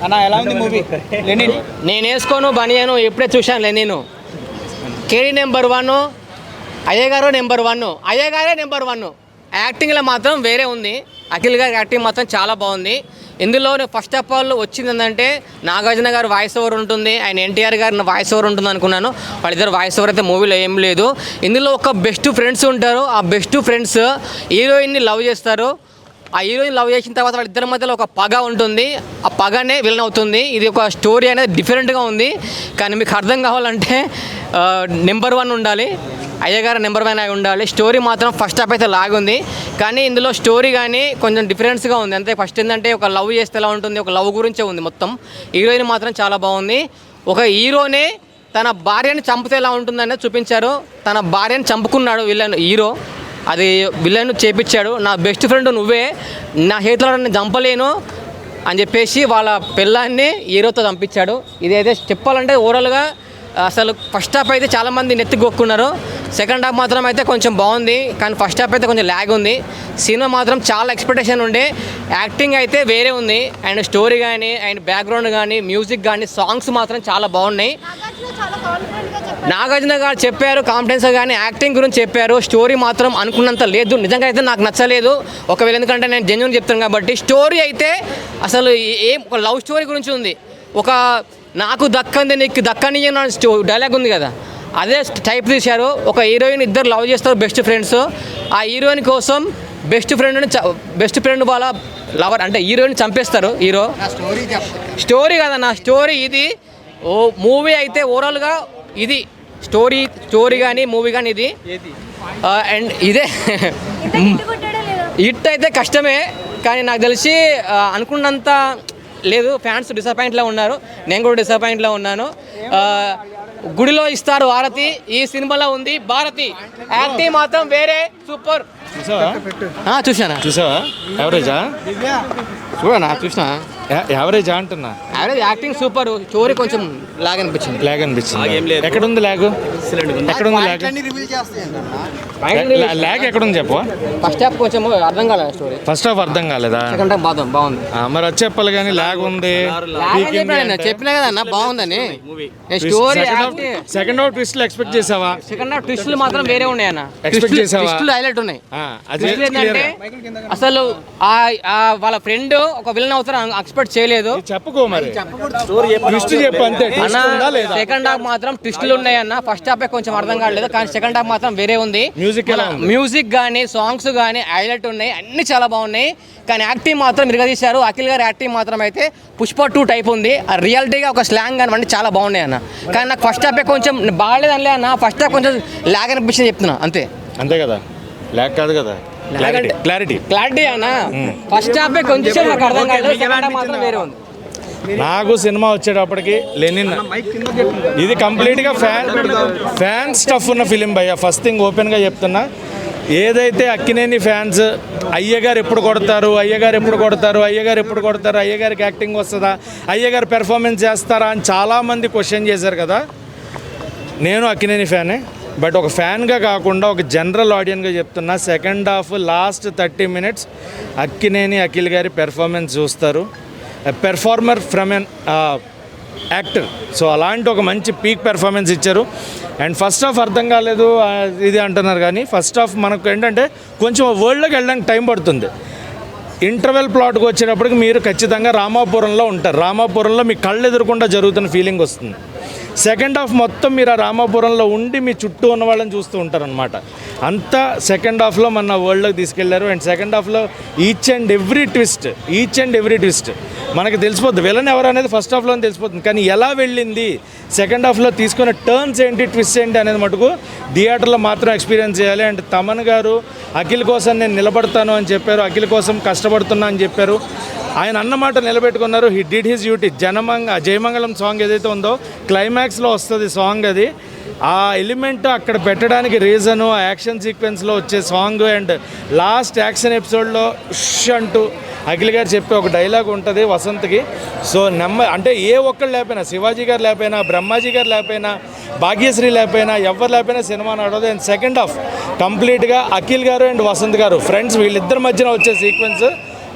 అన్న ఎలా ఉంది మూవీ? లెనిన్ నేను వేసుకోను బనియాను ఎప్పుడే చూశాను లెనిన్. కేడీ నెంబర్ 1, అయ్యగారు నెంబర్ 1, అయ్యగారే నెంబర్ 1. యాక్టింగ్లో మాత్రం వేరే ఉంది. అఖిల్ గారి యాక్టింగ్ మాత్రం చాలా బాగుంది. ఇందులో ఫస్ట్ ఆఫ్ ఆల్ వచ్చింది ఏంటంటే నాగార్జున గారు వాయిస్ ఓవర్ ఉంటుంది, ఆయన ఎన్టీఆర్ గారి వాయిస్ ఓవర్ ఉంటుంది అనుకున్నాను. వాళ్ళిద్దరు వాయిస్ ఓవర్ అయితే మూవీలో ఏం లేదు. ఇందులో ఒక బెస్ట్ ఫ్రెండ్స్ ఉంటారు. ఆ బెస్ట్ ఫ్రెండ్స్ హీరోయిన్ని లవ్ చేస్తారు. ఆ హీరోయిన్ లవ్ చేసిన తర్వాత వాళ్ళిద్దరి మధ్యలో ఒక పగ ఉంటుంది. ఆ పగనే విలన్ అవుతుంది. ఇది ఒక స్టోరీ అనేది డిఫరెంట్గా ఉంది. కానీ మీకు అర్థం కావాలంటే నెంబర్ 1 ఉండాలి, అయ్యగారు నెంబర్ 1 అయి ఉండాలి. స్టోరీ మాత్రం ఫస్ట్ హాఫ్ అయితే లాగుంది, కానీ ఇందులో స్టోరీ కానీ కొంచెం డిఫరెన్స్గా ఉంది. అంతే ఫస్ట్ ఏంటంటే ఒక లవ్ చేస్తే ఎలా ఉంటుంది, ఒక లవ్ గురించే ఉంది మొత్తం. హీరోయిన్ మాత్రం చాలా బాగుంది. ఒక హీరోనే తన భార్యని చంపితే ఎలా ఉంటుందనేది చూపించారు. తన భార్యని చంపుకున్నాడు హీరో, అది విలన్ చేపించాడు. నా బెస్ట్ ఫ్రెండ్ నువ్వే, నా చేతిలో నేను చంపలేను అని చెప్పేసి వాళ్ళ పిల్లాన్ని హీరోతో చంపించాడు. ఇదైతే చెప్పాలంటే ఓవరాల్గా అసలు ఫస్ట్ హాఫ్ అయితే చాలామంది నెత్తికొక్కున్నారు. సెకండ్ హాఫ్ మాత్రం అయితే కొంచెం బాగుంది, కానీ ఫస్ట్ హాఫ్ అయితే కొంచెం ల్యాగ్ ఉంది. సినిమా మాత్రం చాలా ఎక్స్పెక్టేషన్ ఉండే. యాక్టింగ్ అయితే వేరే ఉంది, అండ్ స్టోరీ కానీ అండ్ బ్యాక్గ్రౌండ్ కానీ మ్యూజిక్ కానీ సాంగ్స్ మాత్రం చాలా బాగున్నాయి. నాగార్జున గారు చెప్పారు కాన్ఫిడెన్స్, కానీ యాక్టింగ్ గురించి చెప్పారు. స్టోరీ మాత్రం అనుకున్నంత లేదు. నిజంగా అయితే నాకు నచ్చలేదు. ఒకవేళ ఎందుకంటే నేను జెన్యూన్ చెప్తాను కాబట్టి. స్టోరీ అయితే అసలు ఏం ఒక లవ్ స్టోరీ గురించి ఉంది. ఒక నాకు దక్కంది నీకు దక్కని డైలాగ్ ఉంది కదా, అదే టైప్ తీశారు. ఒక హీరోయిన్ ఇద్దరు లవ్ చేస్తారు, బెస్ట్ ఫ్రెండ్స్. ఆ హీరోయిన్ కోసం బెస్ట్ ఫ్రెండ్ వాళ్ళ లవర్ అంటే హీరోయిన్ చంపేస్తారు హీరో. స్టోరీ కదా నా స్టోరీ ఇది. మూవీ అయితే ఓవరాల్గా ఇది స్టోరీ కానీ మూవీ కానీ ఇది. అండ్ ఇదే హిట్ అయితే కష్టమే, కానీ నాకు తెలిసి అనుకున్నంత లేదు. ఫ్యాన్స్ డిసప్పాయింట్లో ఉన్నారు, నేను కూడా డిసప్పాయింట్లో ఉన్నాను. గుడిలో ఇస్తారు హారతి, ఈ సినిమాలో ఉంది భారతి. యాక్టింగ్ మాత్రం వేరే సూపర్. చూసావా యావరేజా? చూసినా యావరేజా అంటున్నా. యావరేజ్. యాక్టింగ్ సూపర్, స్టోరీ కొంచెం లాగ్ అనిపించింది. ఎక్కడుంది ల్యాగ్? ఎక్కడుంది ల్యాగ్ ఎక్కడుంది చెప్పు. ఫస్ట్ హాఫ్ కొంచెం అర్థం కాలేదు స్టోరీ. ఫస్ట్ హాఫ్ అర్థం కాలేదా? సెకండ్ హాఫ్ బాగుంది. మరి వచ్చి చెప్పాలి కానీ ల్యాగ్ ఉంది చెప్పినా కదా అన్న బాగుందని. Story second half twist expect చేసావా? సెకండ్ హాఫ్ ట్విస్టులు మాత్రం వేరే ఉన్నాయి అన్న. ఎక్స్పెక్ట్ చేసావా? ట్విస్టులు హైలైట్ ఉన్నాయి. అసలు వాళ్ళ ఫ్రెండ్ ఒక విలన్ అవుతారు ఎక్స్పెక్ట్ చేయలేదు. చెప్పుకో మరి, ట్విస్ట్ చెప్పు అంతే. సెకండ్ హాఫ్ మాత్రం ట్విస్టులు ఉన్నాయి అన్న. ఫస్ట్ హాఫ్ కొంచెం అర్థం కాలేదు, కానీ సెకండ్ హాఫ్ మాత్రం వేరే ఉంది. మ్యూజిక్ కానీ సాంగ్స్ కానీ హైలైట్ ఉన్నాయి, అన్ని చాలా బాగున్నాయి. కానీ యాక్టింగ్ మాత్రం మిరగదీశారు. అఖిల్ గారి యాక్టింగ్ మాత్రం అయితే పుష్ప 2 టైప్ ఉంది. ఆ రియాలిటీగా ఒక స్లాంగ్ కానీ అన్నీ చాలా బాగున్నాయి అన్న. కానీ నాకు ఫస్ట్ హాఫ్ కొంచెం బాగాలేదు అనలే అన్న. ఫస్ట్ హాఫ్ కొంచెం లాగ్ అనిపించింది చెప్తున్నా అంతే కదా. లాగ్ కాదు కదా, క్లారిటీ అన్న. ఫస్ట్ హాఫ్ కొంచెం నాకు అర్థం కాలేదు, సెకండ్ హాఫ్ మాత్రం వేరే ఉంది. నాకు సినిమా వచ్చేటప్పటికి లెనిన్ ఇది కంప్లీట్గా ఫ్యాన్ స్టఫ్ ఉన్న ఫిలిం భయ్య. ఫస్ట్ థింగ్ ఓపెన్గా చెప్తున్నా, ఏదైతే అక్కినేని ఫ్యాన్స్ అయ్యగారు ఎప్పుడు కొడతారు, అయ్యగారికి యాక్టింగ్ వస్తుందా, అయ్యగారు పెర్ఫార్మెన్స్ చేస్తారా అని చాలామంది క్వశ్చన్ చేశారు కదా. నేను అక్కినేని ఫ్యానే, బట్ ఒక ఫ్యాన్గా కాకుండా ఒక జనరల్ ఆడియన్గా చెప్తున్నా, second half last 30 minutes Akkineni Akhil గారి పెర్ఫార్మెన్స్ చూస్తారు. Performer from an actor. So అలాంటి ఒక మంచి పీక్ పెర్ఫార్మెన్స్ ఇచ్చారు. అండ్ ఫస్ట్ హాఫ్ అర్థం కాలేదు ఇది అంటున్నారు, కానీ ఫస్ట్ హాఫ్ మనకు ఏంటంటే కొంచెం వరల్డ్లోకి వెళ్ళడానికి టైం పడుతుంది. ఇంటర్వెల్ ప్లాట్కి వచ్చేటప్పటికి మీరు ఖచ్చితంగా రామాపురంలో ఉంటారు. రామాపురంలో మీ కళ్ళు ఎదురకుండా జరుగుతున్న ఫీలింగ్ వస్తుంది. సెకండ్ హాఫ్ మొత్తం మీరు ఆ రామాపురంలో ఉండి మీ చుట్టూ ఉన్న వాళ్ళని చూస్తూ ఉంటారనమాట. అంతా సెకండ్ హాఫ్లో మన వరల్డ్లోకి తీసుకెళ్లారు. అండ్ సెకండ్ హాఫ్లో ఈచ్ అండ్ ఎవ్రీ ట్విస్ట్ మనకి తెలిసిపోద్ది. విలన్ ఎవరు అనేది ఫస్ట్ హాఫ్లో తెలిసిపోతుంది, కానీ ఎలా వెళ్ళింది, సెకండ్ హాఫ్లో తీసుకున్న టర్న్స్ ఏంటి, ట్విస్ట్ ఏంటి అనేది మటుకు థియేటర్లో మాత్రం ఎక్స్పీరియన్స్ చేయాలి. అండ్ తమన్ గారు అఖిల్ కోసం నేను నిలబడతాను అని చెప్పారు, అఖిల్ కోసం కష్టపడుతున్నా అని చెప్పారు. ఆయన అన్నమాట నిలబెట్టుకున్నారు. He did his duty. Jayamangalam song ఏదైతే ఉందో క్లైమాక్స్లో వస్తుంది సాంగ్, అది ఆ ఎలిమెంట్ అక్కడ పెట్టడానికి రీజను ఆ యాక్షన్ సీక్వెన్స్లో వచ్చే సాంగ్. అండ్ లాస్ట్ యాక్షన్ ఎపిసోడ్లో అంటూ అఖిల్ గారు చెప్పే ఒక డైలాగ్ ఉంటుంది వసంత్కి. సో అంటే ఏ ఒక్కళ్ళు లేకపోయినా, శివాజీ గారు లేకపోయినా, బ్రహ్మాజీ గారు లేకపోయినా, భాగ్యశ్రీ లేకపోయినా, ఎవరు లేకపోయినా సినిమా నడవదు. అండ్ సెకండ్ హాఫ్ కంప్లీట్గా అఖిల్ గారు అండ్ వసంత్ గారు ఫ్రెండ్స్, వీళ్ళిద్దరి మధ్యన వచ్చే sequence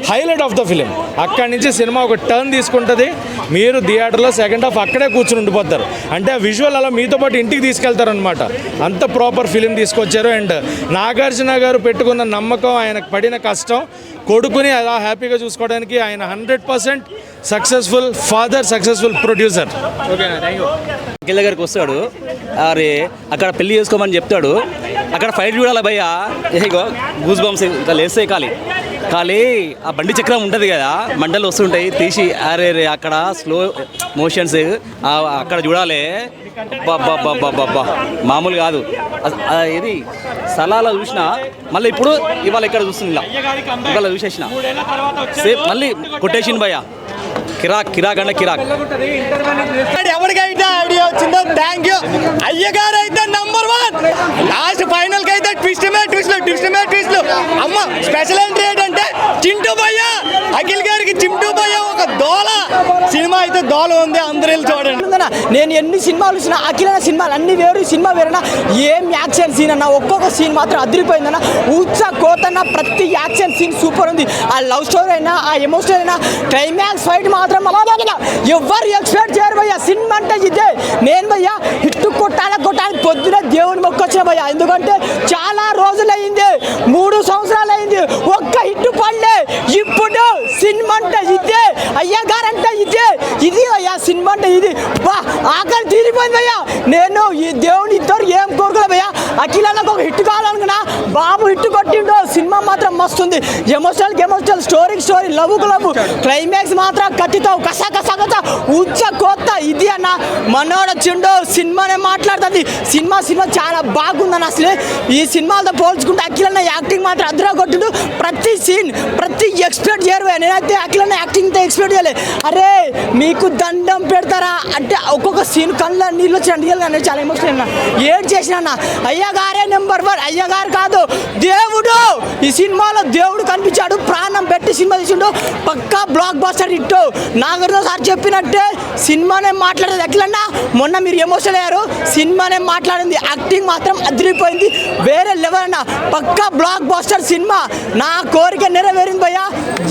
highlight of the film. అక్కడి నుంచి సినిమా ఒక టర్న్ తీసుకుంటుంది. మీరు థియేటర్లో సెకండ్ హాఫ్ అక్కడే కూర్చుని ఉండిపోతారు. అంటే ఆ విజువల్ అలా మీతో పాటు ఇంటికి తీసుకెళ్తారనమాట. అంత ప్రాపర్ ఫిలిం తీసుకొచ్చారు. అండ్ నాగార్జున గారు పెట్టుకున్న నమ్మకం, ఆయనకు పడిన కష్టం, కొడుకుని అలా హ్యాపీగా చూసుకోవడానికి ఆయన 100% successful father, successful producer. Akhil దగ్గరికి వస్తాడు, అరే అక్కడ పెళ్లి చేసుకోమని చెప్తాడు. అక్కడ ఫైట్ చూడాలి భయ్య, ఏగో గూస్ బంప్స్ ఇంకా లేస్తే ఖాళీ ఆ బండి చక్రం ఉంటుంది కదా, మంటలు వస్తుంటాయి, తీసి అరే రే అక్కడ స్లో మోషన్స్ అక్కడ చూడాలి. బాబా మామూలు కాదు. ఇది స్థలాల్లో చూసిన, మళ్ళీ ఇప్పుడు ఇవాళ ఇక్కడ చూస్తుంది, ఇవాళ చూసేసిన సేమ్ మళ్ళీ కొట్టేసింది భయ్య. కిరాక్ అంటే కిరాక్. ఎవరికైతే ఐడియా వచ్చిందో థ్యాంక్ యూ. అయ్యగారు అయితే నంబర్ 1. లాస్ట్ ఫైనల్ కి అయితే ట్విస్ట్ అమ్మ స్పెషల్ ఎంట్రీ ఏంటంటే చింటూ భయ్య, అఖిల్ గారికి చింటూ భయ్య ఒక దోల. సినిమా అయితే దోల ఉంది, అందరూ వెళ్ళి చూడండి. నేను ఎన్ని సినిమాలు చూసినా అఖిల్ అన్న సినిమాలు అన్ని వేరు, సినిమా వేరన్నా. ఏం యాక్షన్ సీన్ అన్న, ఒక్కొక్క సీన్ మాత్రం అదిరిపోయిందన్న. కోతన్న ప్రతి యాక్షన్ సీన్ సూపర్ ఉంది. ఆ లవ్ స్టోరీ అయినా, ఆ ఎమోషనల్ అయినా, క్లైమాక్స్ ఫైట్ మాత్రం ఎవరు ఎక్స్పెక్ట్ చేయరు భయ్య. సినిమా అంటే ఇదే. నేను భయ్య హిట్టు కొట్టాలి పొద్దున దేవుని మొక్కొచ్చిన భయ్య. ఎందుకంటే చాలా రోజులు అయింది, 3 సంవత్సరాలు అయింది, ఒక్క హిట్టు పడలే. ఇప్పుడు సినిమా అంటే ఇదే, అయ్యగారంటే ఇదే, ఇది అయ్యా సినిమా అంటే ఇది. బా ఆకలి తీరిపోయింది భయ్య. నేను ఈ దేవుని ఇద్దరు ఏం కోరుకోలే భయ్య. అఖిలకు ఒక హిట్ కావాలనుకున్నా, బాబు హిట్ కొట్టిండు. సినిమా మాత్రం మస్తుంది. ఎమోషనల్, స్టోరీ లవ్ క్లైమాక్స్ మాత్రం కత్తితో కసా ఉచ్చ కొత్త ఇది అన్న. మనోడు వచ్చిండు, సినిమానే మాట్లాడుతుంది. సినిమా చాలా బాగుందన్న. అసలు ఈ సినిమాలతో పోల్చుకుంటే అఖిలన్న యాక్టింగ్ మాత్రం అద్రా కొట్టిండు. ప్రతి సీన్ ఎక్స్పెక్ట్ చేయరు. నేనైతే అఖిలన్న యాక్టింగ్తో ఎక్స్పెక్ట్ చేయలేదు. అరే మీకు దండం పెడతారా అంటే ఒక్కొక్క సీన్ కళ్ళ నీళ్ళు వచ్చిన రియల్గా చాలా ఎమోషనల్. ఏం చేసిన అయ్యగారే నెంబర్ 1. అయ్యగారు కాదు, దేవుడు. ఈ సినిమాలో దేవుడు కనిపించాడు, ప్రాణం పెట్టి సినిమా తీసిండు. పక్కా blockbuster hit. Nagarjuna sir చెప్పినట్టే సినిమానే మాట్లాడేది అఖిలన్నా. మొన్న మీరు ఎమోషనల్ అయ్యారు, సినిమానే మాట్లాడింది. యాక్టింగ్ మాత్రం అదిరిపోయింది, వేరే లెవెల్ అన్న. పక్కా బ్లాక్ బస్టర్ సినిమా. నా కోరిక నెరవేరింది భయ్య.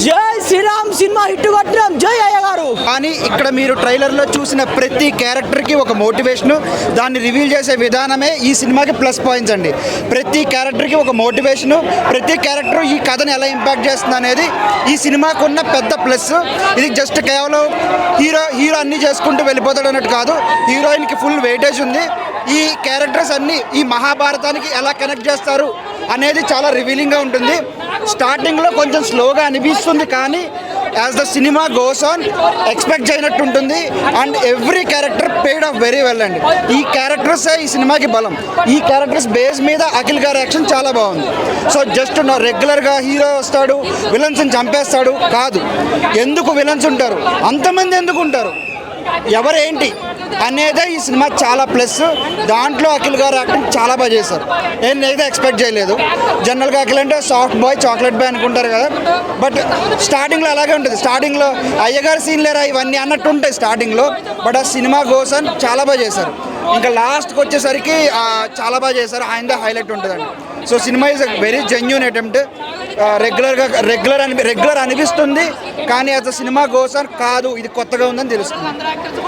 జై శ్రీరామ్, సినిమా హిట్ కొట్టినాం. జై అయ్య గారు. కానీ ఇక్కడ మీరు ట్రైలర్లో చూసిన ప్రతి క్యారెక్టర్కి ఒక మోటివేషను, దాన్ని రివీల్ చేసే విధానమే ఈ సినిమాకి ప్లస్ పాయింట్స్ అండి. ప్రతి క్యారెక్టర్కి ఒక మోటివేషను, ప్రతి క్యారెక్టర్ ఈ కథను ఎలా ఇంపాక్ట్ చేస్తుంది అనేది ఈ సినిమాకు ఉన్న పెద్ద ప్లస్. ఇది జస్ట్ కేవలం హీరో అన్నీ చేసుకుంటూ వెళ్ళిపోతాడు అన్నట్టు కాదు, హీరోయిన్కి ఫుల్ వెయిటేజ్ ఉంది. ఈ క్యారెక్టర్స్ అన్నీ ఈ మహాభారతానికి ఎలా కనెక్ట్ చేస్తారు అనేది చాలా రివీలింగ్గా ఉంటుంది. స్టార్టింగ్లో కొంచెం స్లోగా అనిపిస్తుంది, కానీ as the cinema goes on expect చేయనట్టు ఉంటుంది. And every character paid off very well అండి. ఈ క్యారెక్టర్స్ ఈ సినిమాకి బలం. ఈ క్యారెక్టర్స్ బేస్ మీద అఖిల్ గారి యాక్షన్ చాలా బాగుంది. సో జస్ట్ రెగ్యులర్గా హీరో వస్తాడు, విలన్స్ని చంపేస్తాడు కాదు. ఎందుకు విలన్స్ ఉంటారు, అంతమంది ఎందుకు ఉంటారు, ఎవరేంటి అనేదే ఈ సినిమా చాలా ప్లస్. దాంట్లో అఖిల్ గారు యాక్టింగ్ చాలా బాగా చేశారు. నేనైతే ఎక్స్పెక్ట్ చేయలేదు. జనరల్గా అఖిల్ అంటే సాఫ్ట్ బాయ్, చాక్లెట్ బాయ్ అనుకుంటారు కదా, బట్ స్టార్టింగ్లో అలాగే ఉంటుంది. స్టార్టింగ్లో అయ్యగారు సీన్ లేరా ఇవన్నీ అన్నట్టు ఉంటాయి స్టార్టింగ్లో, బట్ ఆ సినిమా కోసం చాలా బాగా చేశారు. ఇంకా లాస్ట్కి వచ్చేసరికి చాలా బాగా చేశారు. ఆయనదే హైలైట్ ఉంటుందండి. So cinema is very genuine attempt. Regular అనిపిస్తుంది, కానీ అది సినిమా కోసం కాదు, ఇది కొత్తగా ఉందని తెలుస్తుంది.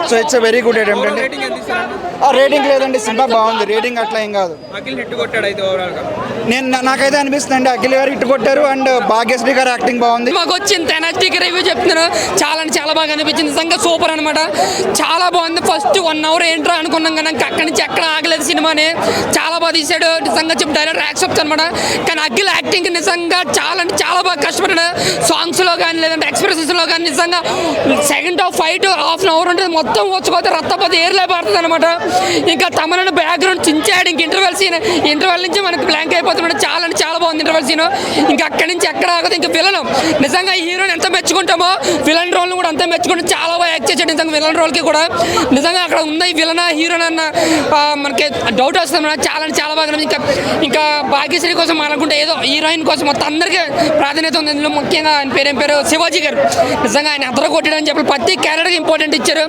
So it's a very good attempt అండి. రేటింగ్ లేదండి, సినిమా బాగుంది, రేటింగ్ అట్లా ఏం కాదు. నాకైతే అనిపిస్తుంది అండి అఖిల్ గారు హిట్ కొట్టారు. అండ్ భాగ్యశ్రీ గారు యాక్టింగ్ బాగుంది. మాకు వచ్చింది తెనాస్టిక్ రివ్యూ చెప్తున్నారు, చాలా బాగా అనిపించింది. నిజంగా సూపర్ అనమాట, చాలా బాగుంది. ఫస్ట్ 1 అవర్ ఏంట్రా అనుకున్నాం కానీ అక్కడి నుంచి ఎక్కడ ఆగలేదు సినిమాని. చాలా బాగా తీసాడు నిజంగా. డైరెక్టర్ యాక్సెప్ట్స్ అనమాట. కానీ అఖిల్ యాక్టింగ్ నిజంగా చాలా బాగా కష్టపడ్డాడు. సాంగ్స్లో కానీ లేదంటే ఎక్స్ప్రెషన్స్లో కానీ నిజంగా second half fight half an hour ఉంటుంది, మొత్తం వచ్చుకోతే రక్తపోతే ఏర్లే పడుతుంది అనమాట. ఇంకా తమను బ్యాక్గ్రౌండ్ చించాడు. ఇంక ఇంటర్వెల్ నుంచి మనకు బ్లాంక్ అయిపోతున్నాడు. చాలా బాగుంది ఇంటర్వెల్ సీన్. ఇంకా అక్కడి నుంచి ఎక్కడ ఆగదు. ఇంకా విలన్ నిజంగా ఈ హీరోని ఎంత మెచ్చుకుంటామో విలన్ రోల్ని కూడా అంతే మెచ్చుకుంటాం. చాలా బాగా యాక్ట్ చేశాడు నిజంగా విలన్ రోల్కి కూడా. నిజంగా అక్కడ ఉన్న ఈ విలన్ హీరోని అన్న మనకి డౌట్ వస్తుంది మేడం. చాలా బాగా. ఇంకా భాగ్యశ్రీ కోసం అనుకుంటే ఏదో హీరోయిన్ కోసం మొత్తం అందరికీ ప్రాధాన్యత ఉంది. ఇందులో ముఖ్యంగా ఆయన పేరు శివాజీ గారు. నిజంగా ఆయన అద్దరు కొట్టాడని చెప్పి ప్రతి క్యారెక్టర్కి ఇంపార్టెంట్ ఇచ్చారు.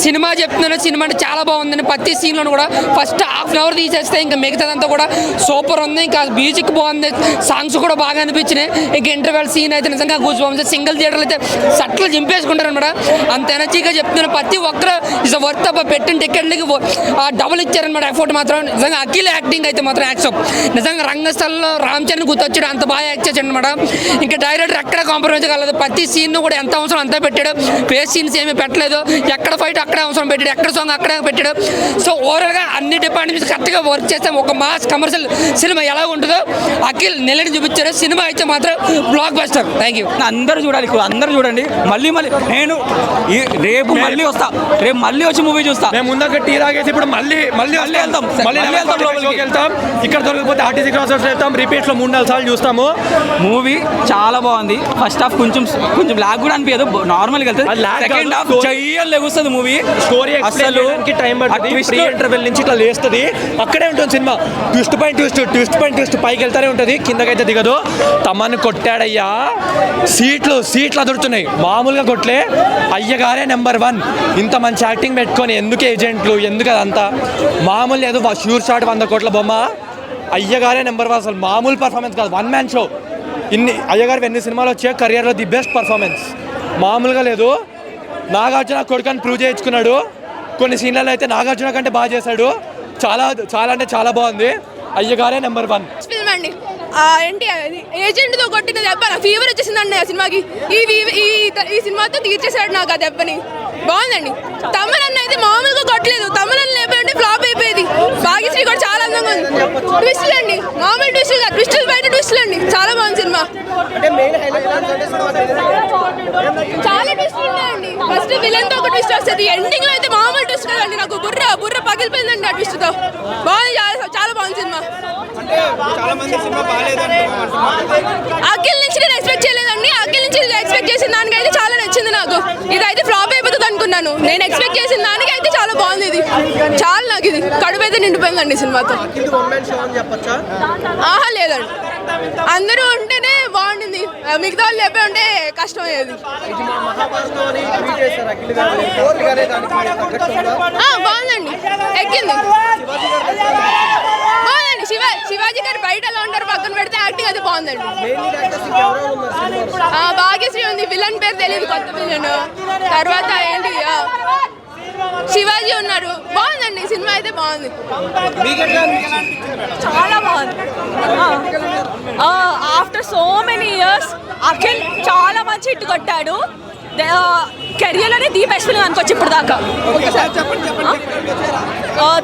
సినిమా చెప్తున్నాను, సినిమా అంటే చాలా బాగుందని ప్రతి సీన్లో కూడా ఫస్ట్ హాఫ్ అన్ అవర్ తీసేస్తే ఇంకా మిగతాదంతా కూడా సూపర్ ఉంది. ఇంకా మ్యూజిక్ బాగుంది, సాంగ్స్ కూడా బాగా అనిపించినాయి. ఇంక ఇంటర్వెల్ సీన్ అయితే నిజంగా గూస్ బంప్స్. సింగిల్ థియేటర్లు అయితే సట్లు చింపేసుకుంటారు అనమాట. అంత ఎనర్జీగా చెప్తున్నారు. ప్రతి ఒక్కరు ఇస్ వర్త్ పెట్టిన టికెట్లకి డబుల్ ఇచ్చారనమాట ఎఫోర్ట్ మాత్రం. నిజంగా అఖిల్ యాక్టింగ్ అయితే మాత్రం యాక్సెప్ట్. నిజంగా రంగస్థలంలో రామ్ చరణ్ గుర్తొచ్చాడు, అంత బాగా యాక్ట్ చేశాడు అనమాట. ఇంకా డైరెక్టర్ ఎక్కడ కాంప్రమైజ్ కాలేదు. ప్రతి సీన్ కూడా ఎంత అవసరం అంతా పెట్టాడు. ఫేస్ సీన్స్ ఏమీ పెట్టలేదు. ఎక్కడ ఫైట్ అక్కడే అవసరం పెట్టాడు, ఎక్కడ సాంగ్ అక్కడే పెట్టాడు. సో ఓవరాల్గా అన్ని డిపార్ట్మెంట్స్ కరెక్ట్గా వర్క్ చేస్తాం. ఒక మాస్ కమర్షియల్ సినిమా ఎలా ఉంటుందో అఖిల్ నెలని చూపించారు. సినిమా అయితే మాత్రం బ్లాక్ బస్టర్. Thank you. అందరూ చూడాలి, అందరూ చూడండి. మళ్ళీ నేను రేపు మళ్ళీ వస్తా, రేపు మళ్ళీ వచ్చి మూవీ చూస్తా. మేము ముందర టీ తాగేసి ఇప్పుడు మళ్ళీ వెళ్తాం, వెళ్తాం. ఇక్కడ దొరకకపోతే ఆర్టీసీ క్రాస్ రోడ్స్ వెళ్తాం. రిపీట్ లో 3-4 సార్లు చూస్తాము. మూవీ చాలా బాగుంది. ఫస్ట్ హాఫ్ కొంచెం లాగ్ కూడా అనిపించదు, నార్మల్గా వెళ్తుంది. సెకండ్ హాఫ్ చెయ్యాలి లెగుస్తుంది మూవీ. స్టోరీ అసలు టైం పడుతుంది. ప్రీ ఇంటర్వెల్ నుంచి ఇట్లా లేస్తుంది, అక్కడే ఉంటుంది సినిమా. ట్విస్ట్ పైన ట్విస్ట్ పైకి వెళ్తానే ఉంటుంది, కిందకైతే దిగదు. తమను కొట్టాడయ్యా. సీట్లు అదురుతున్నాయి, మామూలుగా కొట్లే. అయ్యగారే నెంబర్ 1. ఇంత మంచి యాక్టింగ్ పెట్టుకొని ఎందుకు ఏజెంట్లు, ఎందుకు అదంతా మామూలు లేదు. షూర్ షాట్ 100 కోట్ల బొమ్మ. అయ్యగారే నెంబర్ 1. అసలు మామూలు పర్ఫార్మెన్స్ కాదు, 1 మ్యాన్ షో. అయ్యగారు ఎన్ని సినిమాలు వచ్చాయో కెరియర్లో ది బెస్ట్ పర్ఫార్మెన్స్, మామూలుగా లేదు. నాగార్జున కొడుకని ప్రూవ్ చేయించుకున్నాడు. కొన్ని సీన్లలో అయితే నాగార్జున కంటే బాగా చేశాడు. చాలా అంటే చాలా బాగుంది. అయ్యగారే నెంబర్ 1 ఫిల్మ్ అండి. ఏంటి ఏజెంట్తో కొట్టిన దెబ్బ ఫీవర్ వచ్చేసిందండి ఆ సినిమాకి. ఈ సినిమాతో తీర్చేసాడు నాకు ఆ దెబ్బని. బాగుందండి. తమిళన్ అయితే మామూలుగా కొట్టలేదు. తమిళన్ లేకపోతే ఫ్లాప్ అయిపోయేది. భాగ్యశ్రీ కూడా చాలా అందంగా ఉంది. ట్విస్టులు అండి, మామూలు ట్విస్టులు కాదు, ట్విస్టులు బయట ట్విస్టులు అండి. చాలా బాగుంది సినిమా. చాలా ట్విస్టులు ఉన్నాయండి. ఫస్ట్ విలన్ తో ఒక ట్విస్ట్ వస్తుంది, ఎండింగ్ లో అయితే మామూలు ట్విస్ట్ కదండి. నాకు బుర్ర పగిలిపోయిందండి ఆ ట్విస్ట్ తో. బాగుంది, చాలా బాగుంది సినిమా. అఖిల్ నుంచి నేను ఎక్స్పెక్ట్ చేయలేదండి. అఖిల్ నుంచి ఎక్స్పెక్ట్ చేసిన దానికైతే చాలా నచ్చింది నాకు. ఇదైతే ఫ్లాప్ అయిపోతుంది అనుకున్నాను. నేను ఎక్స్పెక్ట్ చేసిన దానికైతే చాలా బాగుంది. ఇది చాలా నాకు ఇది కడుపు అయితే నిండిపోయిందండి సినిమాతో. ఆహా లేదండి, అందరూ ఉంటేనే బాగుంటుంది. మిగతా వాళ్ళు చెప్పే ఉంటే కష్టం అయ్యేది. బాగుందండి, ఎక్కింది. బాగుందండి. శివాజీ గారు బయట ఎలా ఉంటారు పక్కన పెడితే యాక్టింగ్ అది బాగుందండి. భాగ్యశ్రీ ఉంది, విలన్ పేరు తెలియదు, కొత్త విలన్. తర్వాత ఏంటి శివాజీ ఉన్నారు. బాగుందండి సినిమా అయితే బాగుంది, చాలా బాగుంది. After so many years Akhil చాలా మంచి హిట్ కొట్టాడు. కెరియర్లోనే ది బెస్ట్ ఫిల్మ్ అనుకోవచ్చు ఇప్పుడు దాకా.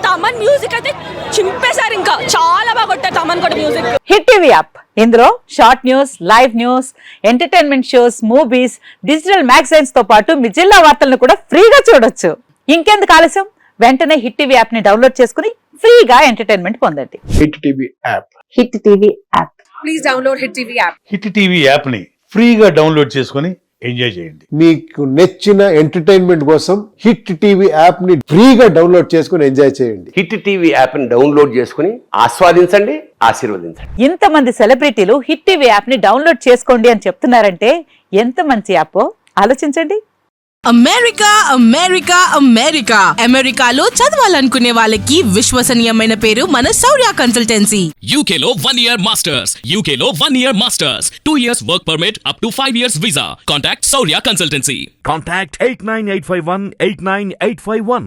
తమన్ మ్యూజిక్ అయితే చింపేశారు, ఇంకా చాలా బాగా కొట్టారు తమన్ కూడా మ్యూజిక్. హిట్ టీవీ యాప్, ఇందులో short news, live news, entertainment shows, movies, digital magazines తో పాటు మీ జిల్లా వార్తలను కూడా ఫ్రీగా చూడొచ్చు. ఇంకెందుకు ఆలస్యం, వెంటనే హిట్ టీవీ యాప్ ని డౌన్లోడ్ చేసుకుని ఫ్రీగా ఎంటర్టైన్మెంట్ పొందండి. Hit TV app, hit TV app, please download hit TV app. Hit TV app ని ఫ్రీగా డౌన్లోడ్ చేసుకుని ఎంజాయ్ చేయండి. మీకు నచ్చిన ఎంటర్టైన్మెంట్ కోసం హిట్ టీవీ యాప్ ని ఫ్రీగా డౌన్లోడ్ చేసుకుని ఎంజాయ్ చేయండి. హిట్ టీవీ యాప్ ని డౌన్లోడ్ చేసుకుని ఆస్వాదించండి, ఆశీర్వదించండి. ఇంతమంది సెలబ్రిటీలు హిట్ టీవీ యాప్ ని డౌన్లోడ్ చేసుకోండి అని చెప్తున్నారంటే ఎంత మంచి యాప్ ఆలోచించండి. అమెరికాలో చదవాలనుకునే వాళ్ళకి విశ్వసనీయమైన పేరు మన శౌర్య కన్సల్టెన్సీ. UKలో 1 year masters, UKలో 1 year masters, 2 years work permit up to 5 years visa. Contact Saurya Consultancy. Contact 89851 89851.